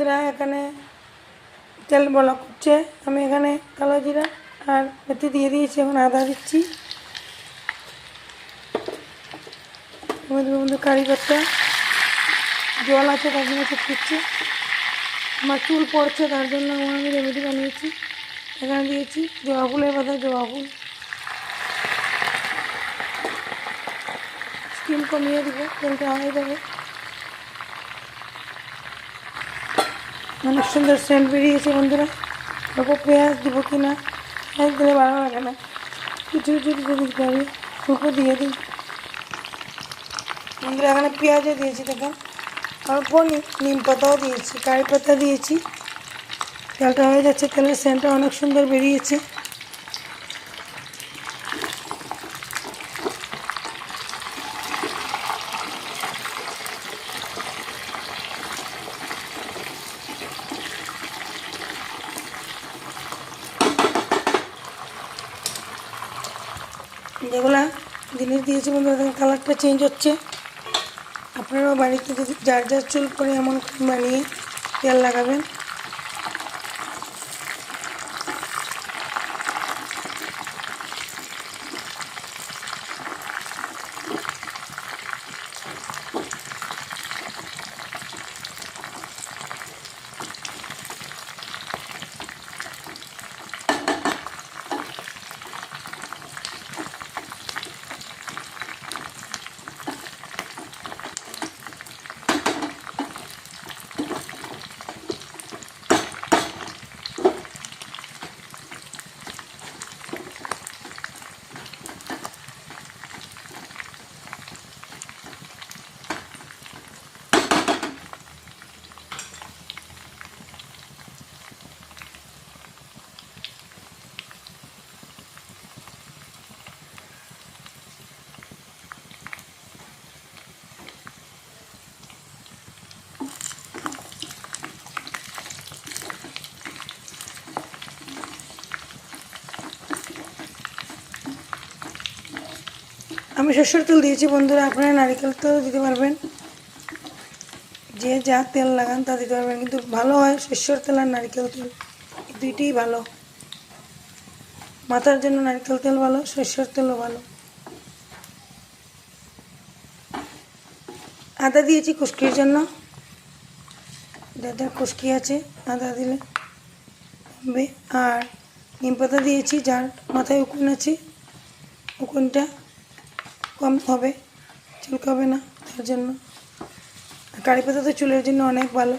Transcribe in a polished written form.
বন্ধুরা এখানে তেল বলা করছে, আমি এখানে কালো জিরা আর মেথি দিয়ে দিয়েছি, এখন আদা দিচ্ছি, বন্ধু কারি পাতা, জল আছে তার জন্য দিচ্ছি। আমার চুল পড়ছে তার জন্য আমি রেমেডি বানিয়েছি, এখানে দিয়েছি জবা ফুলের পাতা, জবা ফুল স্টিম কমিয়ে দিব, তেলটা হয়ে যাবে। অনেক সুন্দর সেন্ট বেরিয়েছে বন্ধুরা। অল্প পেঁয়াজ দিব কি না, পেঁয়াজ দিলে ভালো লাগে না, কিছু কিছু দিতে দিতে হবে, অল্প দিয়ে দিই বন্ধুরা। এখানে পেঁয়াজও দিয়েছি, দেখেন অল্প নিম পাতাও দিয়েছি, কারি পাতা দিয়েছি। তেলটা হয়ে যাচ্ছে, তেলের সেন্টটা অনেক সুন্দর বেরিয়েছে। যেগুলা জিনিস দিয়েছি বন্ধুরা, দেখেন কালারটা চেঞ্জ হচ্ছে। আপনারাও বাড়িতে যদি যার যার চুল করে এমন বানিয়ে তেল লাগাবেন। আমি সরষের তেল দিয়েছি বন্ধুরা, আপনারা নারকেল তেল দিতে পারবেন, যে যা তেল লাগান তা দিতে পারবেন, কিন্তু ভালো হয় সরষের তেল আর নারকেল তেল, দুইটাই ভালো। মাথার জন্য নারকেল তেল ভালো, সরষের তেলও ভালো। আদা দিয়েছি খুশকির জন্য, যাদের খুশকি আছে আদা দিলে কমবে। আর নিম পাতা দিয়েছি, যার মাথায় উকুন আছে উকুনটা কম হবে, চুলকাবে না তার জন্য। কারি পাতা তো চুলের জন্য অনেক ভালো।